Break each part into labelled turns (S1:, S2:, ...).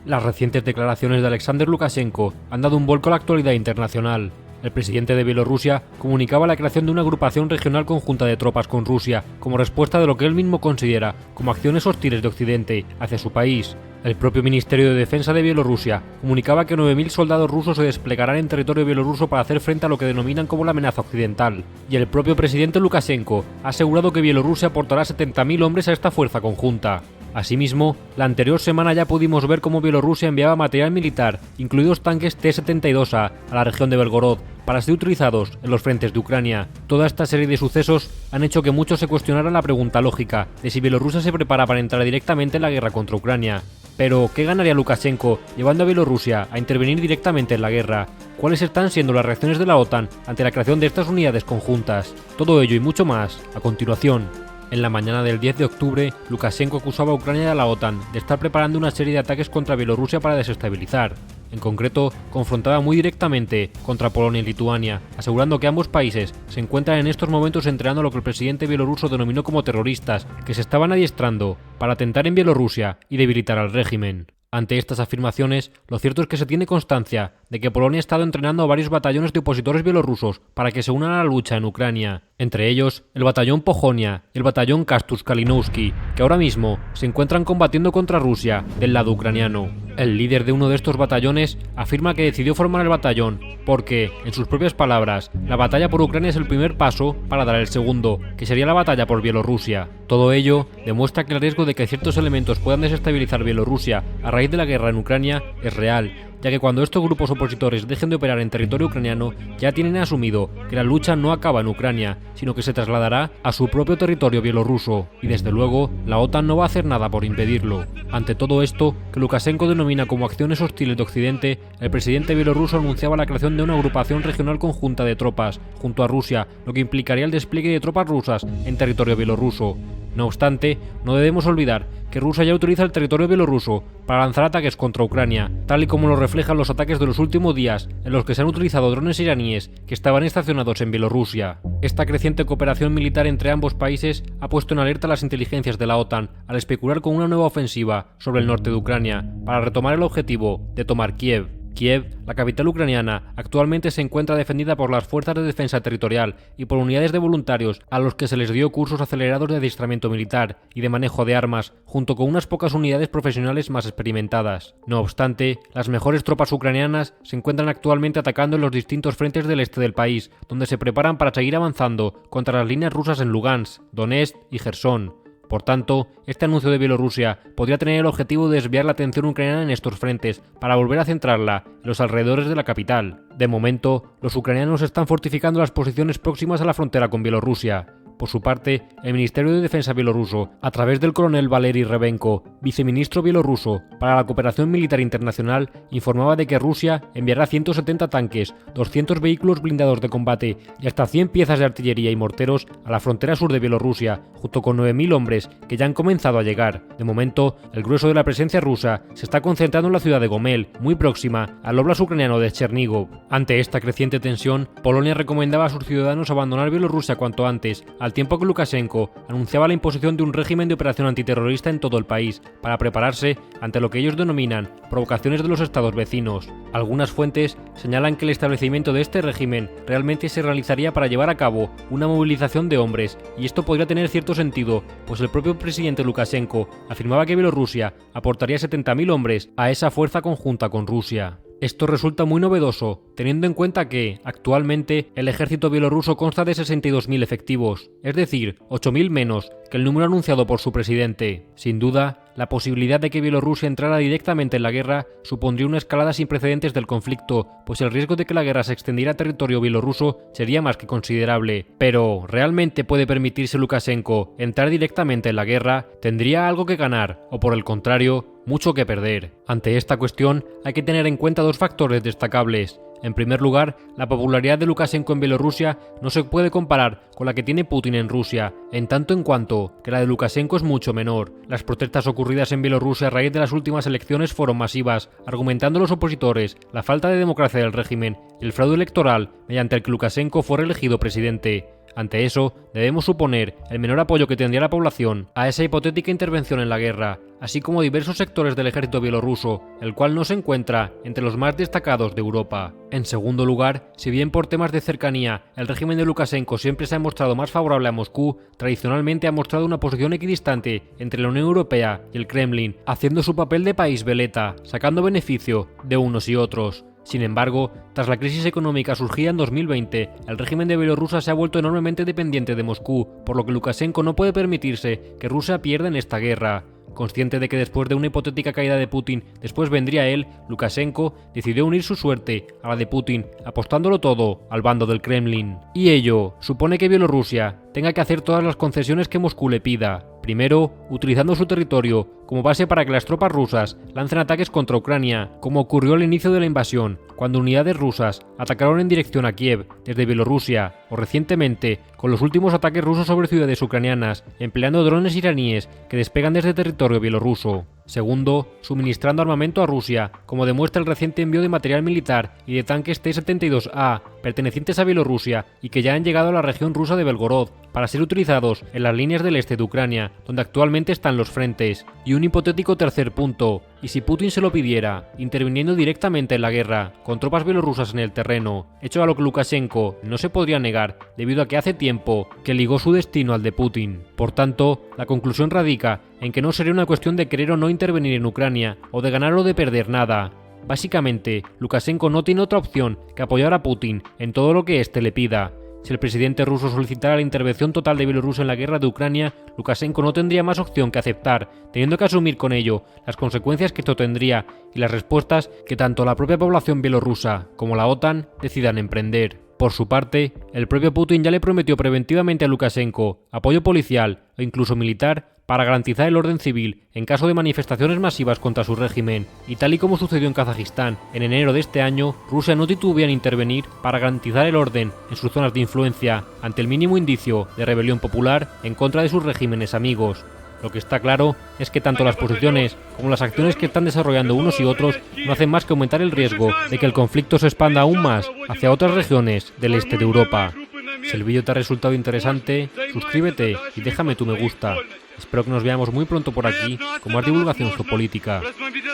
S1: Las recientes declaraciones de Alexander Lukashenko han dado un vuelco a la actualidad internacional. El presidente de Bielorrusia comunicaba la creación de una agrupación regional conjunta de tropas con Rusia como respuesta de lo que él mismo considera como acciones hostiles de Occidente hacia su país. El propio Ministerio de Defensa de Bielorrusia comunicaba que 9.000 soldados rusos se desplegarán en territorio bielorruso para hacer frente a lo que denominan como la amenaza occidental. Y el propio presidente Lukashenko ha asegurado que Bielorrusia aportará 70.000 hombres a esta fuerza conjunta. Asimismo, la anterior semana ya pudimos ver cómo Bielorrusia enviaba material militar, incluidos tanques T-72A, a la región de Belgorod, para ser utilizados en los frentes de Ucrania. Toda esta serie de sucesos han hecho que muchos se cuestionaran la pregunta lógica de si Bielorrusia se prepara para entrar directamente en la guerra contra Ucrania. Pero, ¿qué ganaría Lukashenko llevando a Bielorrusia a intervenir directamente en la guerra? ¿Cuáles están siendo las reacciones de la OTAN ante la creación de estas unidades conjuntas? Todo ello y mucho más, a continuación. En la mañana del 10 de octubre, Lukashenko acusaba a Ucrania y a la OTAN de estar preparando una serie de ataques contra Bielorrusia para desestabilizar. En concreto, confrontaba muy directamente contra Polonia y Lituania, asegurando que ambos países se encuentran en estos momentos entrenando a lo que el presidente bielorruso denominó como terroristas, que se estaban adiestrando para atentar en Bielorrusia y debilitar al régimen. Ante estas afirmaciones, lo cierto es que se tiene constancia de que Polonia ha estado entrenando a varios batallones de opositores bielorrusos para que se unan a la lucha en Ucrania, entre ellos el batallón Pohonia y el batallón Kastus Kalinowski, que ahora mismo se encuentran combatiendo contra Rusia del lado ucraniano. El líder de uno de estos batallones afirma que decidió formar el batallón porque, en sus propias palabras, la batalla por Ucrania es el primer paso para dar el segundo, que sería la batalla por Bielorrusia. Todo ello demuestra que el riesgo de que ciertos elementos puedan desestabilizar Bielorrusia a raíz de la guerra en Ucrania es real, ya que cuando estos grupos opositores dejen de operar en territorio ucraniano, ya tienen asumido que la lucha no acaba en Ucrania, sino que se trasladará a su propio territorio bielorruso, y desde luego, la OTAN no va a hacer nada por impedirlo. Ante todo esto, que Lukashenko denomina como acciones hostiles de Occidente, el presidente bielorruso anunciaba la creación de una agrupación regional conjunta de tropas, junto a Rusia, lo que implicaría el despliegue de tropas rusas en territorio bielorruso. No obstante, no debemos olvidar que Rusia ya utiliza el territorio bielorruso para lanzar ataques contra Ucrania, tal y como lo reflejan los ataques de los últimos días en los que se han utilizado drones iraníes que estaban estacionados en Bielorrusia. Esta creciente cooperación militar entre ambos países ha puesto en alerta a las inteligencias de la OTAN al especular con una nueva ofensiva sobre el norte de Ucrania para retomar el objetivo de tomar Kiev. Kiev, la capital ucraniana, actualmente se encuentra defendida por las fuerzas de defensa territorial y por unidades de voluntarios a los que se les dio cursos acelerados de adiestramiento militar y de manejo de armas, junto con unas pocas unidades profesionales más experimentadas. No obstante, las mejores tropas ucranianas se encuentran actualmente atacando en los distintos frentes del este del país, donde se preparan para seguir avanzando contra las líneas rusas en Lugansk, Donetsk y Jersón. Por tanto, este anuncio de Bielorrusia podría tener el objetivo de desviar la atención ucraniana en estos frentes para volver a centrarla en los alrededores de la capital. De momento, los ucranianos están fortificando las posiciones próximas a la frontera con Bielorrusia. Por su parte, el Ministerio de Defensa bielorruso, a través del coronel Valery Rebenko, viceministro bielorruso para la cooperación militar internacional, informaba de que Rusia enviará 170 tanques, 200 vehículos blindados de combate y hasta 100 piezas de artillería y morteros a la frontera sur de Bielorrusia, junto con 9.000 hombres que ya han comenzado a llegar. De momento, el grueso de la presencia rusa se está concentrando en la ciudad de Gomel, muy próxima al óblast ucraniano de Chernigov. Ante esta creciente tensión, Polonia recomendaba a sus ciudadanos abandonar Bielorrusia cuanto antes, al tiempo que Lukashenko anunciaba la imposición de un régimen de operación antiterrorista en todo el país, para prepararse ante lo que ellos denominan provocaciones de los estados vecinos. Algunas fuentes señalan que el establecimiento de este régimen realmente se realizaría para llevar a cabo una movilización de hombres, y esto podría tener cierto sentido, pues el propio presidente Lukashenko afirmaba que Bielorrusia aportaría 70.000 hombres a esa fuerza conjunta con Rusia. Esto resulta muy novedoso, teniendo en cuenta que, actualmente, el ejército bielorruso consta de 62.000 efectivos, es decir, 8.000 menos que el número anunciado por su presidente. Sin duda, la posibilidad de que Bielorrusia entrara directamente en la guerra supondría una escalada sin precedentes del conflicto, pues el riesgo de que la guerra se extendiera a territorio bielorruso sería más que considerable. Pero, ¿realmente puede permitirse Lukashenko entrar directamente en la guerra? ¿Tendría algo que ganar, o por el contrario, mucho que perder? Ante esta cuestión hay que tener en cuenta dos factores destacables. En primer lugar, la popularidad de Lukashenko en Bielorrusia no se puede comparar con la que tiene Putin en Rusia, en tanto en cuanto que la de Lukashenko es mucho menor. Las protestas ocurridas en Bielorrusia a raíz de las últimas elecciones fueron masivas, argumentando los opositores la falta de democracia del régimen y el fraude electoral mediante el que Lukashenko fue reelegido presidente. Ante eso, debemos suponer el menor apoyo que tendría la población a esa hipotética intervención en la guerra, así como diversos sectores del ejército bielorruso, el cual no se encuentra entre los más destacados de Europa. En segundo lugar, si bien por temas de cercanía el régimen de Lukashenko siempre se ha mostrado más favorable a Moscú, tradicionalmente ha mostrado una posición equidistante entre la Unión Europea y el Kremlin, haciendo su papel de país veleta, sacando beneficio de unos y otros. Sin embargo, tras la crisis económica surgida en 2020, el régimen de Bielorrusia se ha vuelto enormemente dependiente de Moscú, por lo que Lukashenko no puede permitirse que Rusia pierda en esta guerra. Consciente de que después de una hipotética caída de Putin, después vendría él, Lukashenko decidió unir su suerte a la de Putin, apostándolo todo al bando del Kremlin. Y ello supone que Bielorrusia tenga que hacer todas las concesiones que Moscú le pida. Primero, utilizando su territorio como base para que las tropas rusas lancen ataques contra Ucrania, como ocurrió al inicio de la invasión, cuando unidades rusas atacaron en dirección a Kiev desde Bielorrusia, o recientemente con los últimos ataques rusos sobre ciudades ucranianas, empleando drones iraníes que despegan desde territorio bielorruso. Segundo, suministrando armamento a Rusia, como demuestra el reciente envío de material militar y de tanques T-72A, pertenecientes a Bielorrusia y que ya han llegado a la región rusa de Belgorod, para ser utilizados en las líneas del este de Ucrania, donde actualmente están los frentes. Y un hipotético tercer punto, y si Putin se lo pidiera, interviniendo directamente en la guerra, con tropas bielorrusas en el terreno, hecho a lo que Lukashenko no se podría negar, debido a que hace tiempo que ligó su destino al de Putin. Por tanto, la conclusión radica en que no sería una cuestión de querer o no intervenir en Ucrania, o de ganar o de perder nada. Básicamente, Lukashenko no tiene otra opción que apoyar a Putin en todo lo que éste le pida. Si el presidente ruso solicitara la intervención total de Bielorrusia en la guerra de Ucrania, Lukashenko no tendría más opción que aceptar, teniendo que asumir con ello las consecuencias que esto tendría y las respuestas que tanto la propia población bielorrusa como la OTAN decidan emprender. Por su parte, el propio Putin ya le prometió preventivamente a Lukashenko apoyo policial o incluso militar para garantizar el orden civil en caso de manifestaciones masivas contra su régimen, y tal y como sucedió en Kazajistán en enero de este año, Rusia no titubea en intervenir para garantizar el orden en sus zonas de influencia ante el mínimo indicio de rebelión popular en contra de sus regímenes amigos. Lo que está claro es que tanto las posiciones como las acciones que están desarrollando unos y otros no hacen más que aumentar el riesgo de que el conflicto se expanda aún más hacia otras regiones del este de Europa. Si el vídeo te ha resultado interesante, suscríbete y déjame tu me gusta. Espero que nos veamos muy pronto por aquí con más divulgación geopolítica.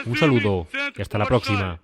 S1: Un saludo y hasta la próxima.